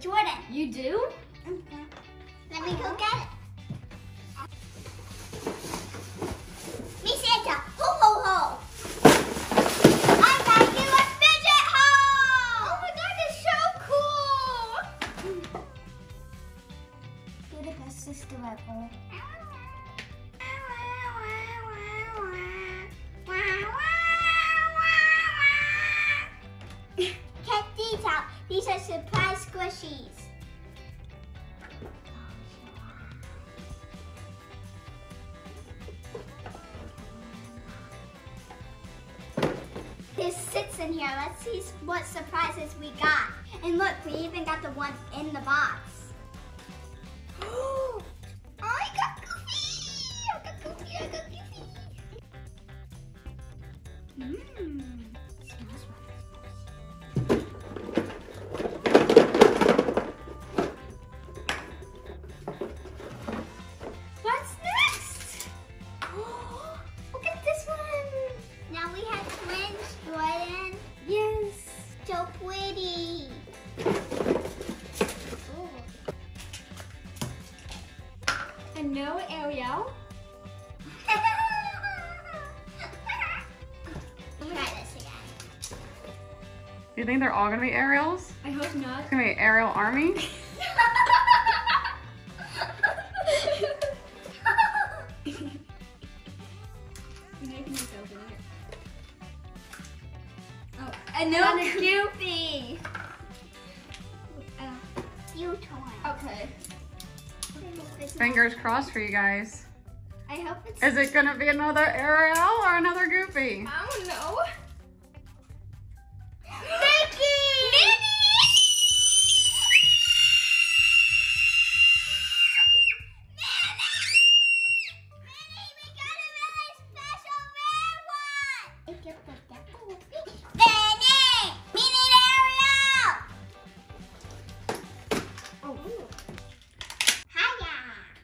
Jordan. You do? Let me go get it. Me Santa, ho ho ho. I got you a fidget home. Oh my god, that's so cool! You're the best sister ever. Check these out. These are surprise squishies. This sits in here. Let's see what surprises we got. And look, we even got the ones in the box. Oh, I got Goofy! I got Goofy, I got Goofy. Smells right. What's next? Oh, look at this one. Now we have twins, Jordan. Yes. So pretty. And no Ariel? Try this again. You think they're all gonna be Ariels? I hope not. It's gonna be Ariel Army? Oh, and no Goofy. You toy. Okay. Fingers crossed for you guys. I hope it's. Is it gonna be another Ariel or another Goofy? I don't know. Mickey!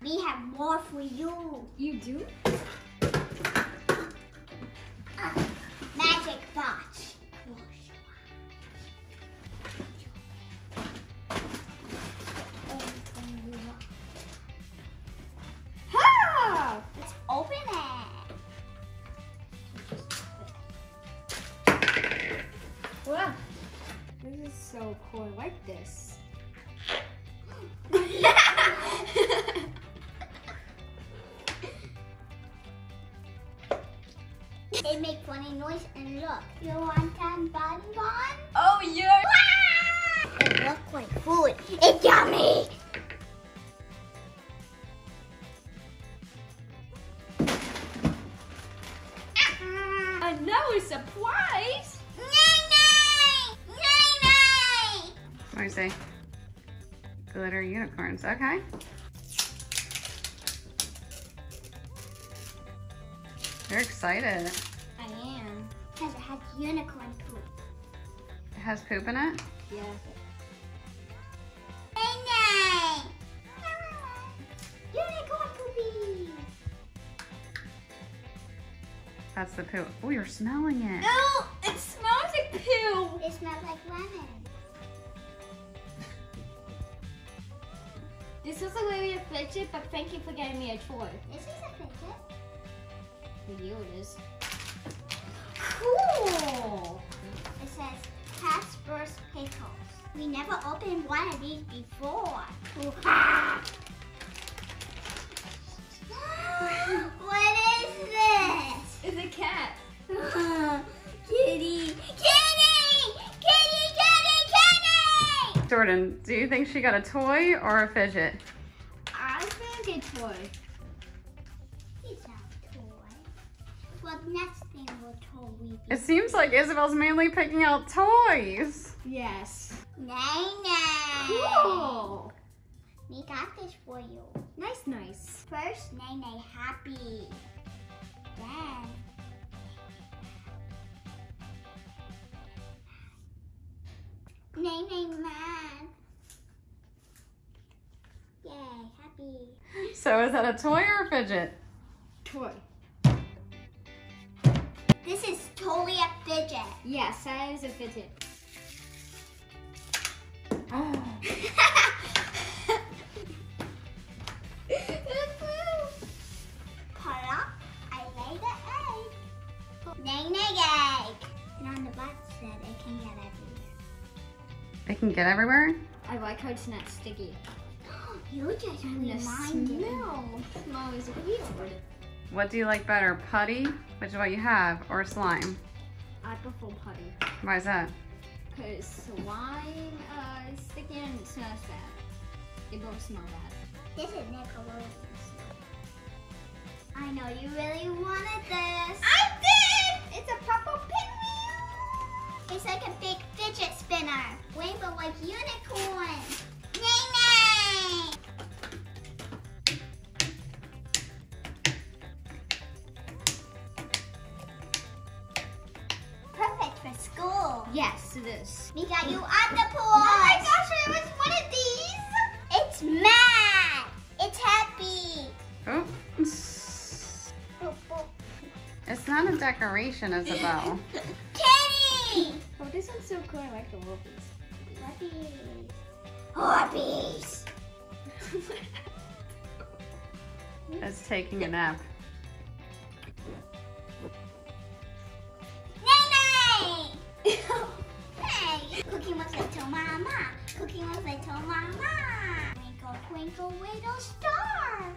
We have more for you. You do? Magic box. Ha! Let's open it. Wow. This is so cool. I like this. They make funny noise and look. You want some bonbon? Oh, yeah. It looks like food. It's yummy. Another surprise. Nay, nay, nay. What do you say? Glitter unicorns, okay. You're excited. I am. Because it has unicorn poop. It has poop in it? Yeah. Nay, nay. Unicorn poopy. That's the poop. Oh, you're smelling it. Oh, it smells like poo. It smells like lemon. This is a way to fidget, but thank you for getting me a toy. This is a fidget. For you it is. Cool. It says Casper's Pickles. We never opened one of these before. Ooh, ah. What is this? It's a cat. Kitty, kitty, kitty, kitty, kitty. Jordan, do you think she got a toy or a fidget? I think a toy. It's a toy. Well, next thing will totally be. It seems like Isabel's mainly picking out toys. Yes. Nay, nay. Cool. We got this for you. Nice, nice. First, Nay Nay happy. Then, Nay Nay mad. Yay, happy. So is that a toy or a fidget? Toy. This is totally a fidget. Yes, that is a fidget. Oh. Paula, I laid an egg. Neg egg. And on the box said it can get everywhere. It can get everywhere? I like how it's not sticky. You just And the reminded me. smell is weird. What do you like better, putty, which is what you have, or slime? I prefer putty. Why is that? Because slime is sticky and it smells bad. They both smell bad. This is Nickelodeon's. I know you really wanted this. I did! It's a purple pinwheel. It's like a big fidget spinner. Rainbow like unicorn. Nay, nay! Perfect for school. Yes, it is. We got you octopus. Oh my gosh, it was one of these. It's mad. It's happy. Oh. Boop, boop. It's not a decoration, Isabel. Kitty! Oh, this one's so cool. I like the whoopies. Hobbies. It's taking a nap. Nay, nay! Hey! Cookie Monster to mama. Cookie Monster to mama. Twinkle, twinkle, little star.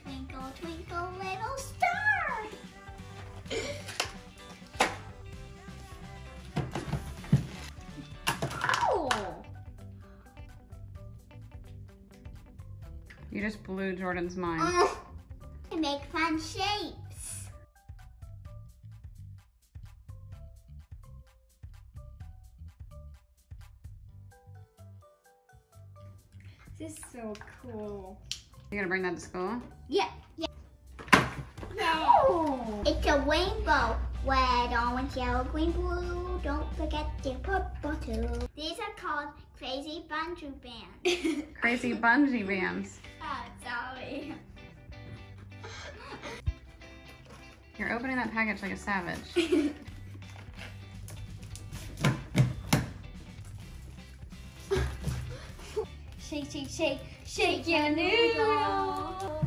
Twinkle, twinkle, little star. Oh! You just blew Jordan's mind. And make fun shapes. This is so cool. You gonna bring that to school? Yeah. Yeah. Oh! It's a rainbow. Red, orange, yellow, green, blue. Don't forget the purple too. These are called crazy bungee bands. Crazy bungee bands. Oh, sorry. You're opening that package like a savage. Shake, shake, shake, shake your noodle.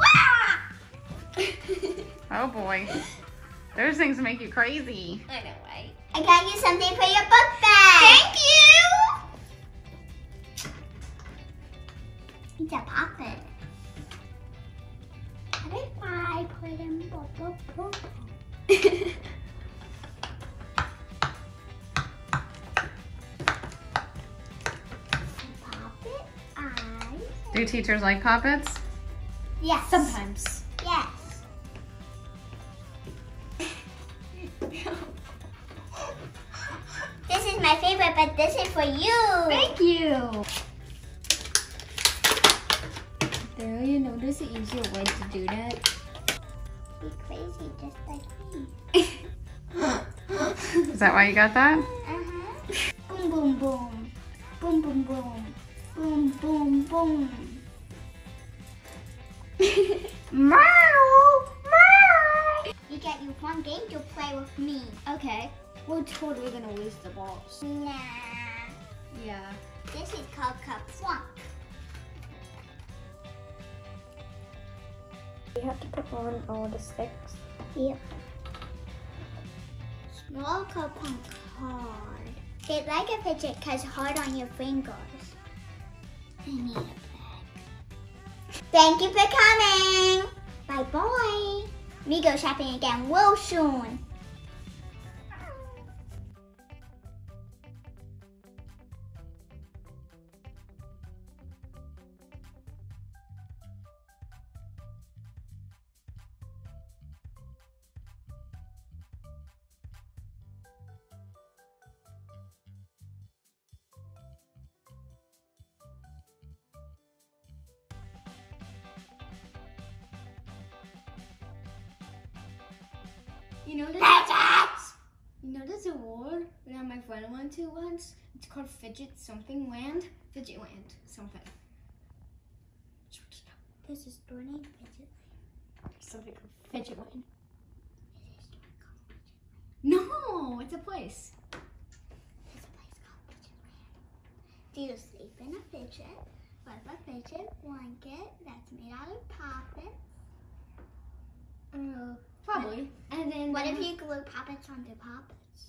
Oh boy. Those things make you crazy. I know, right? I got you something for your book bag. Thank you. It's a puppet. What if I put in bubble bubble? Puppet eyes. Do teachers like puppets? Yes. Sometimes. Yes. This is my favorite, but this is for you. Thank you. There, you know, there's an easier way to do that. Be crazy just like me. Is that why you got that? Boom, boom, boom. Boom, boom, boom. Boom, boom, boom. Meow, meow. You get you one game to play with me. Okay. We're totally gonna lose the balls. Nah. Yeah. This is called Kaplunk. You have to put on all the sticks. Yep. Small Kaplunk hard. It's like a fidget because hard on your fingers. I need a bag. Thank you for coming. Bye bye. We go shopping again real soon. You know there's a award that my friend went to once? It's called Fidget something land. Fidget land something. This is store name Fidget. Something called Fidget land. No, it's a place. There's a place called Fidget Do you sleep in a fidget? What if a fidget blanket that's made out of poppets? Probably. And then What if you glue poppets onto poppets?